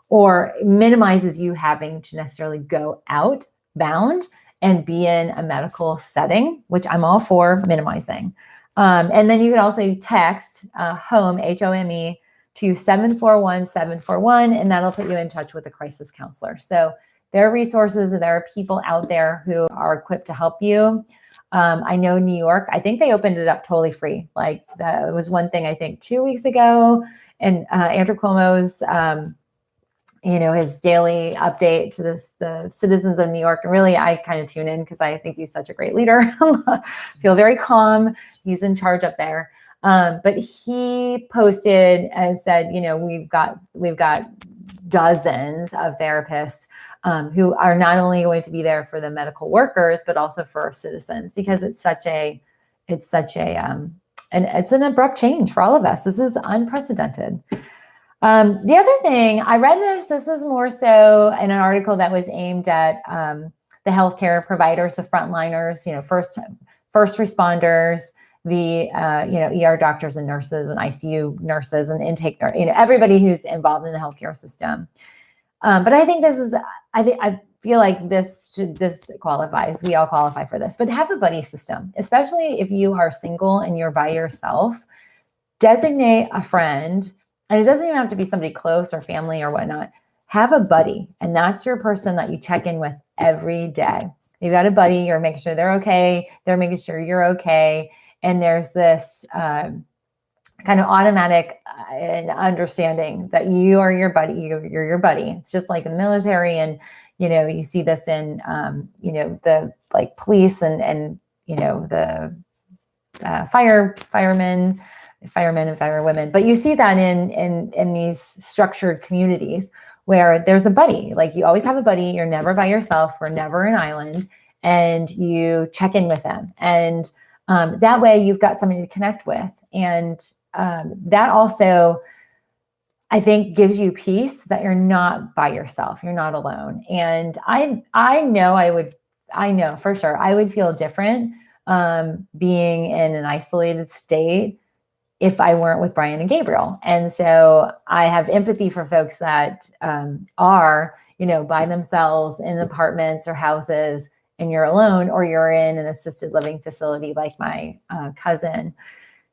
or minimizes you having to necessarily go outbound and be in a medical setting, which I'm all for minimizing. And then you can also text HOME, HOME, to 741-741, and that'll put you in touch with a crisis counselor. So there are resources, and there are people out there who are equipped to help you. I know New York, I think they opened it up totally free. Like that was one thing I think 2 weeks ago, and Andrew Cuomo's, his daily update to the citizens of New York. And really, I kind of tune in because I think he's such a great leader. Feel very calm. He's in charge up there. But he posted and said, we've got dozens of therapists who are not only going to be there for the medical workers, but also for our citizens, because it's an abrupt change for all of us. This is unprecedented. The other thing, I read this was more so in an article that was aimed at the healthcare providers, the frontliners, first responders, the ER doctors and nurses and ICU nurses and intake nurse, everybody who's involved in the healthcare system. But I think I feel like this qualifies. We all qualify for this, but have a buddy system, especially if you are single and you're by yourself. Designate a friend, and it doesn't even have to be somebody close or family or whatnot. Have a buddy, and that's your person that you check in with every day. You've got a buddy, you're making sure they're okay, they're making sure you're okay. And there's this kind of automatic understanding that you are your buddy. You're your buddy. It's just like the military, and you see this in the like police and the firemen and firewomen. But you see that in these structured communities where there's a buddy. Like you always have a buddy. You're never by yourself. We're never an island, and you check in with them. And that way you've got somebody to connect with. And that also, I think, gives you peace that you're not by yourself. You're not alone. And I know for sure I would feel different being in an isolated state if I weren't with Brian and Gabriel. And so I have empathy for folks that are, by themselves in apartments or houses, and you're alone, or you're in an assisted living facility like my cousin.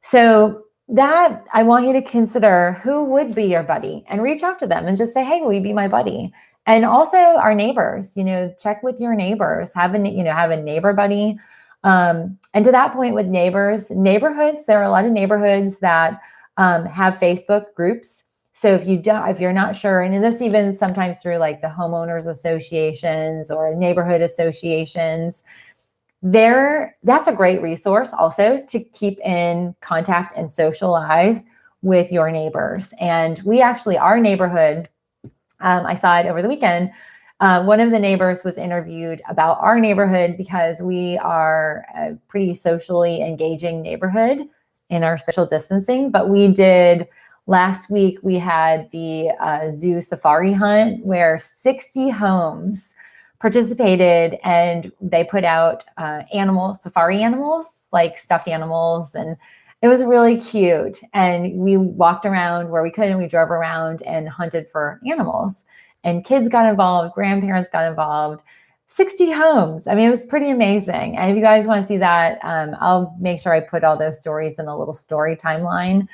So that I want you to consider who would be your buddy and reach out to them and just say, hey, will you be my buddy? And also our neighbors, check with your neighbors, have a neighbor buddy. And to that point with neighborhoods, there are a lot of neighborhoods that have Facebook groups. So if you're not sure, and this even sometimes through like the homeowners associations or neighborhood associations, that's a great resource also to keep in contact and socialize with your neighbors. And we actually, our neighborhood, I saw it over the weekend. One of the neighbors was interviewed about our neighborhood because we are a pretty socially engaging neighborhood in our social distancing. But last week, we had the zoo safari hunt where 60 homes participated, and they put out safari animals, like stuffed animals. And it was really cute. And we walked around where we could, and we drove around and hunted for animals. And kids got involved, grandparents got involved, 60 homes. I mean, it was pretty amazing. And if you guys want to see that, I'll make sure I put all those stories in a little story timeline.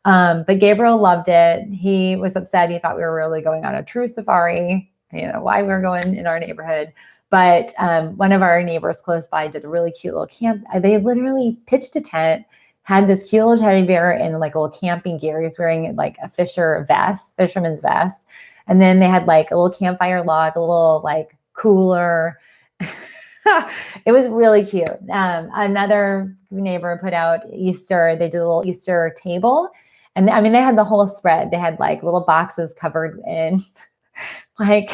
But Gabriel loved it. He was upset. He thought we were really going on a true safari, why we were going in our neighborhood. But one of our neighbors close by did a really cute little camp. They literally pitched a tent, had this cute little teddy bear in like a little camping gear. He's wearing like a fisherman's vest. And then they had like a little campfire log, a little like cooler. It was really cute. Another neighbor put out Easter. They did a little Easter table. And I mean, they had the whole spread. They had like little boxes covered in like,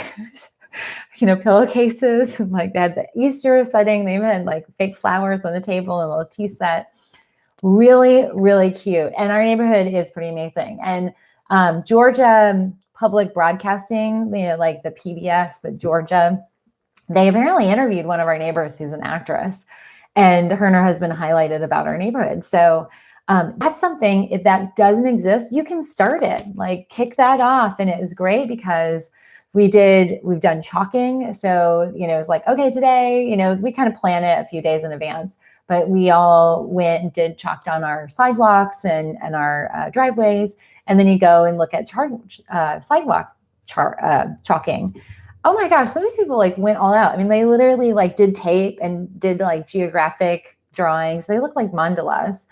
pillowcases. And like they had the Easter setting. They even had like fake flowers on the table and a little tea set. Really, really cute. And our neighborhood is pretty amazing. And Georgia Public Broadcasting, like the PBS, but Georgia, they apparently interviewed one of our neighbors who's an actress, and her husband highlighted about our neighborhood. So that's something, if that doesn't exist, you can start it, like kick that off. And it was great because we've done chalking. So, it's like, okay, today, we kind of plan it a few days in advance, but we all went and did chalked on our sidewalks and our driveways. And then you go and look at sidewalk chalking. Oh my gosh, some of these people like went all out. I mean, they literally like did tape and did like geographic drawings. They look like mandalas.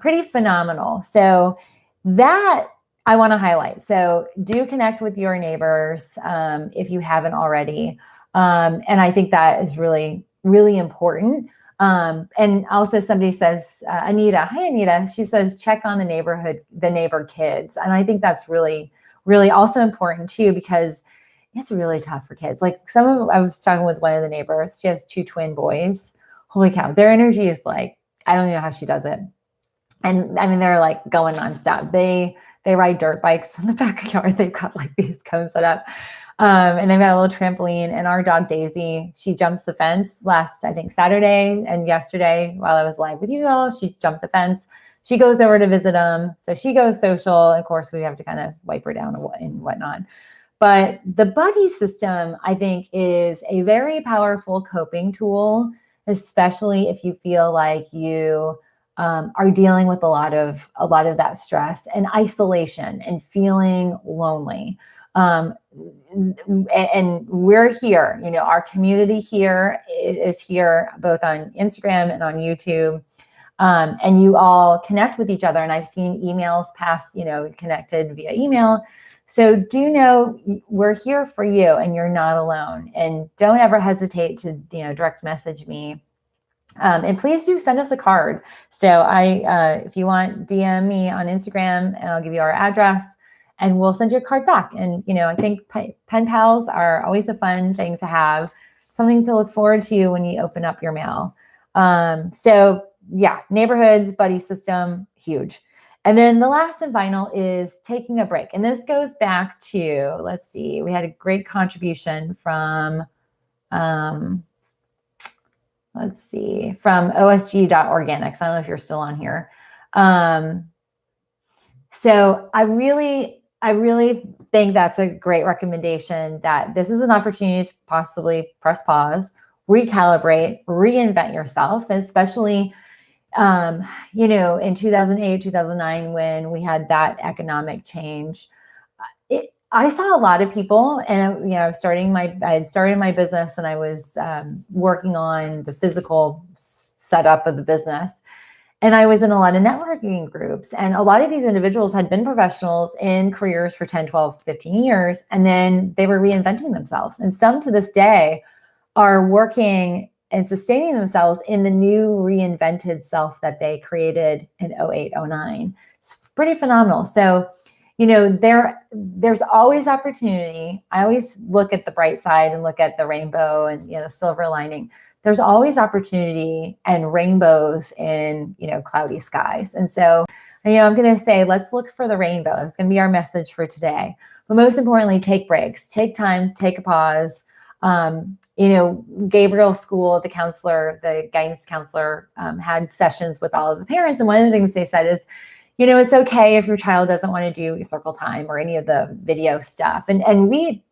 Pretty phenomenal. So that I want to highlight. So do connect with your neighbors if you haven't already. And I think that is really, really important. And also somebody says, Anita, hi, Anita. She says, check on the neighbor kids. And I think that's really, really also important too, because it's really tough for kids. Like I was talking with one of the neighbors. She has 2 twin boys. Holy cow. Their energy is like, I don't even know how she does it. And I mean, they're like going nonstop. They ride dirt bikes in the backyard. They've got like these cones set up. And they've got a little trampoline. And our dog Daisy, she jumps the fence last, I think, Saturday and yesterday while I was live with you all. She jumped the fence. She goes over to visit them. So she goes social. And of course, we have to kind of wipe her down and whatnot. But the buddy system, I think, is a very powerful coping tool, especially if you feel like you are dealing with a lot of that stress and isolation and feeling lonely. And we're here, our community here is here both on Instagram and on YouTube. And you all connect with each other. And I've seen emails passed, connected via email. So do know we're here for you and you're not alone. And don't ever hesitate to, direct message me. And please do send us a card. So if you want, DM me on Instagram and I'll give you our address and we'll send you a card back. And, I think pen pals are always a fun thing to have, something to look forward to when you open up your mail. So yeah, neighborhoods, buddy system, huge. And then the last and final is taking a break. And this goes back to, let's see, we had a great contribution from, from OSG.organics. I don't know if you're still on here. So I really think that's a great recommendation, that this is an opportunity to possibly press pause, recalibrate, reinvent yourself, especially, in 2008, 2009, when we had that economic change. I saw a lot of people, and I had started my business, and I was working on the physical setup of the business. And I was in a lot of networking groups, and a lot of these individuals had been professionals in careers for 10, 12, 15 years, and then they were reinventing themselves. And some to this day are working and sustaining themselves in the new reinvented self that they created in 08, 09. It's pretty phenomenal. So, there's always opportunity. I always look at the bright side and look at the rainbow and, the silver lining. There's always opportunity and rainbows in, cloudy skies. And so, I'm going to say, let's look for the rainbow. It's going to be our message for today. But most importantly, take breaks, take time, take a pause. Gabriel's school, the guidance counselor, had sessions with all of the parents. And one of the things they said is, it's okay if your child doesn't want to do circle time or any of the video stuff. And we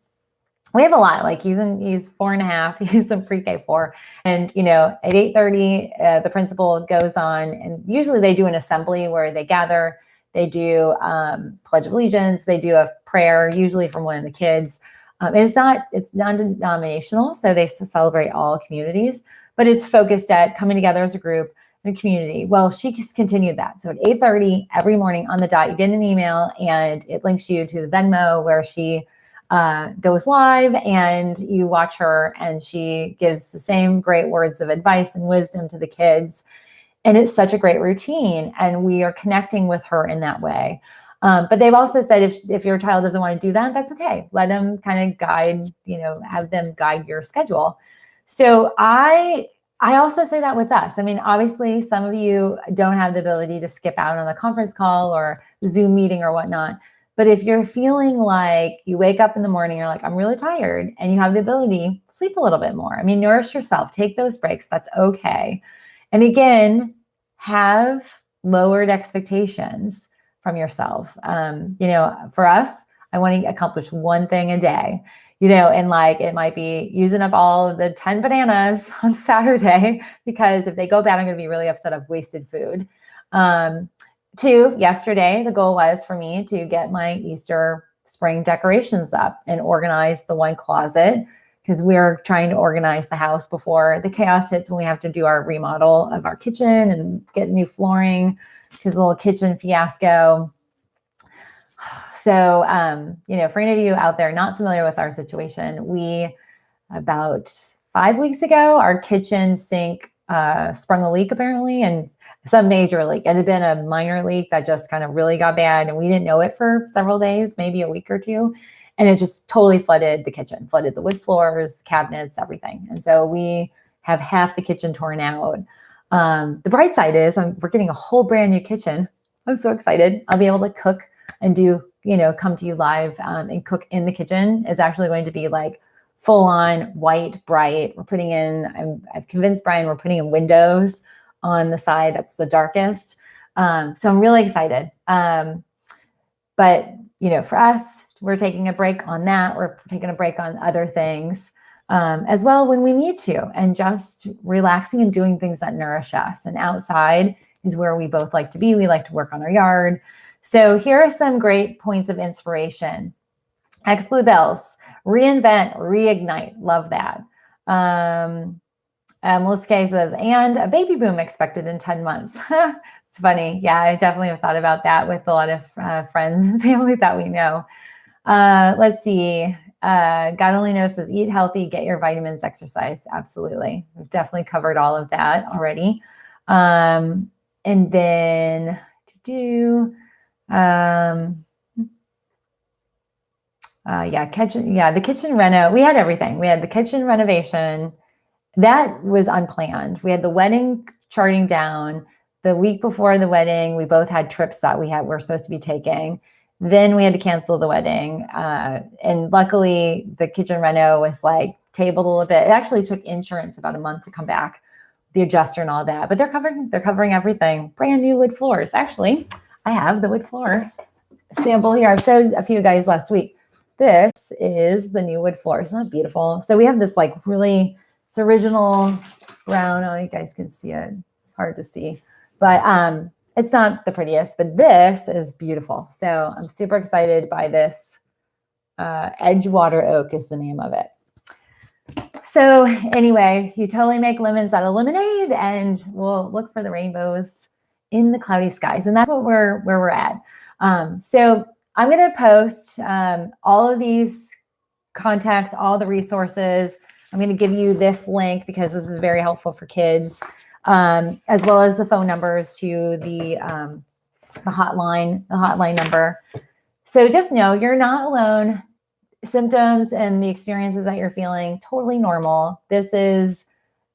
have a lot, like he's 4.5, he's in pre-K 4. And, at 8:30, the principal goes on, and usually they do an assembly where they gather, they do Pledge of Allegiance, they do a prayer, usually from one of the kids. It's non-denominational, so they celebrate all communities, but it's focused at coming together as a group and a community. Well, she continued that. So at 8:30 every morning on the dot, you get an email and it links you to the Venmo where she goes live, and you watch her, and she gives the same great words of advice and wisdom to the kids. And it's such a great routine, and we are connecting with her in that way. But they've also said if your child doesn't want to do that, that's okay. Let them kind of guide, have them guide your schedule. So I also say that with us. I mean, obviously, some of you don't have the ability to skip out on a conference call or Zoom meeting or whatnot. But if you're feeling like you wake up in the morning, you're like, I'm really tired, and you have the ability, sleep a little bit more. I mean, nourish yourself, take those breaks. That's okay. And again, have lowered expectations from yourself. For us, I want to accomplish one thing a day, and like it might be using up all of the 10 bananas on Saturday, because if they go bad, I'm going to be really upset I've wasted food. 2, yesterday, the goal was for me to get my Easter spring decorations up and organize the one closet, because we're trying to organize the house before the chaos hits when we have to do our remodel of our kitchen and get new flooring, because a little kitchen fiasco. So, for any of you out there not familiar with our situation, about 5 weeks ago, our kitchen sink sprung a leak apparently, and some major leak. It had been a minor leak that just kind of really got bad, and we didn't know it for several days, maybe a week or two. And it just totally flooded the kitchen, flooded the wood floors, the cabinets, everything. And so we have half the kitchen torn out. The bright side is we're getting a whole brand new kitchen. I'm so excited. I'll be able to cook and come to you live and cook in the kitchen. It's actually going to be like full on white, bright. I've convinced Brian we're putting in windows on the side that's the darkest. So I'm really excited. But for us, we're taking a break on that. We're taking a break on other things as well when we need to, and just relaxing and doing things that nourish us. And outside is where we both like to be. We like to work on our yard. So here are some great points of inspiration. X Bluebells, reinvent, reignite. Love that. Melissa K says, and a baby boom expected in 10 months. It's funny. Yeah, I definitely have thought about that with a lot of friends and family that we know. Let's see. God Only Knows says, eat healthy, get your vitamins, exercise. Absolutely. We've definitely covered all of that already. And then the kitchen reno. We had everything. We had the kitchen renovation. That was unplanned. We had the wedding charting down. The week before the wedding, we both had trips that we're supposed to be taking. Then we had to cancel the wedding. And luckily the kitchen reno was like tabled a little bit. It actually took insurance about a month to come back, the adjuster and all that, but they're covering everything. Brand new wood floors. Actually, I have the wood floor sample here. I showed a few guys last week. This is the new wood floor. Isn't that beautiful? So we have this it's original brown. Oh, you guys can see it. It's hard to see, but it's not the prettiest, but this is beautiful. So I'm super excited by this. Edgewater Oak is the name of it. So anyway, you totally make lemons out of lemonade, and we'll look for the rainbows in the cloudy skies. And that's where we're at. So I'm going to post all of these contacts, all the resources. I'm going to give you this link because this is very helpful for kids, as well as the phone numbers to the hotline number. So just know you're not alone. Symptoms and the experiences that you're feeling, totally normal. This is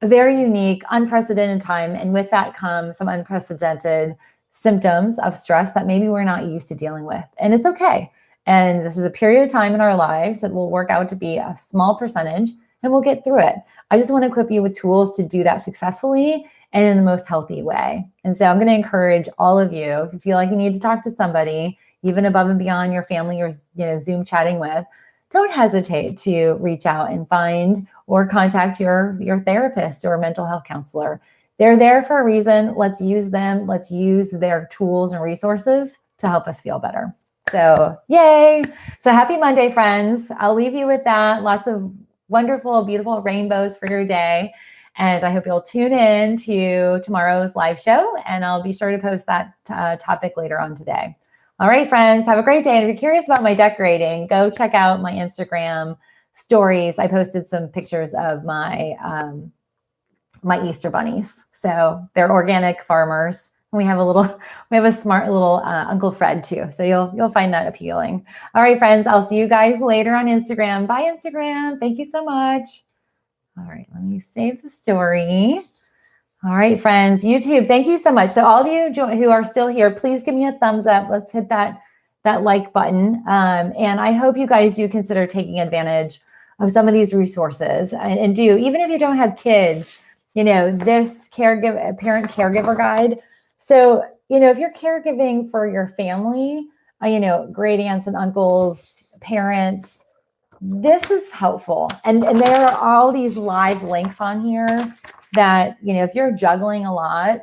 a very unique, unprecedented time. And with that comes some unprecedented symptoms of stress that maybe we're not used to dealing with. And it's okay. And this is a period of time in our lives that will work out to be a small percentage, and we'll get through it. I just want to equip you with tools to do that successfully and in the most healthy way. And so I'm going to encourage all of you, if you feel like you need to talk to somebody, even above and beyond your family or Zoom chatting with, don't hesitate to reach out and find or contact your therapist or mental health counselor. They're there for a reason. Let's use them. Let's use their tools and resources to help us feel better. So yay. So happy Monday, friends. I'll leave you with that. Lots of wonderful, beautiful rainbows for your day. And I hope you'll tune in to tomorrow's live show, and I'll be sure to post that topic later on today. All right, friends, have a great day. And if you're curious about my decorating, go check out my Instagram stories. I posted some pictures of my my Easter bunnies. So they're organic farmers. We have a smart little Uncle Fred too. So you'll find that appealing. All right, friends, I'll see you guys later on Instagram. Bye, Instagram. Thank you so much. All right, let me save the story. All right, friends, YouTube, thank you so much. So all of you who are still here, please give me a thumbs up. Let's hit that like button. And I hope you guys do consider taking advantage of some of these resources and do, even if you don't have kids, this parent caregiver guide. So, if you're caregiving for your family, great aunts and uncles, parents, this is helpful. And there are all these live links on here that, if you're juggling a lot,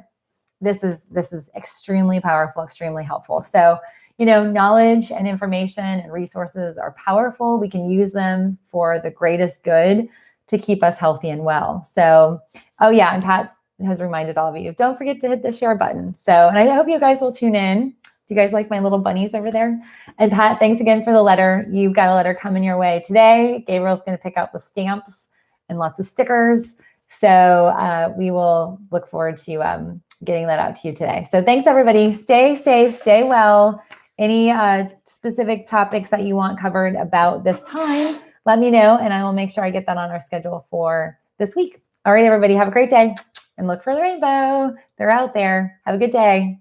this is extremely powerful, extremely helpful. So, knowledge and information and resources are powerful. We can use them for the greatest good to keep us healthy and well. So, oh yeah, and Pat has reminded all of you, don't forget to hit the share button. So, and I hope you guys will tune in. Do you guys like my little bunnies over there? And Pat, thanks again for the letter. You've got a letter coming your way today. Gabriel's going to pick out the stamps and lots of stickers. So we will look forward to getting that out to you today. So thanks, everybody. Stay safe, stay well. Any specific topics that you want covered about this time, let me know, and I will make sure I get that on our schedule for this week. All right, everybody, have a great day, and look for the rainbow. They're out there. Have a good day.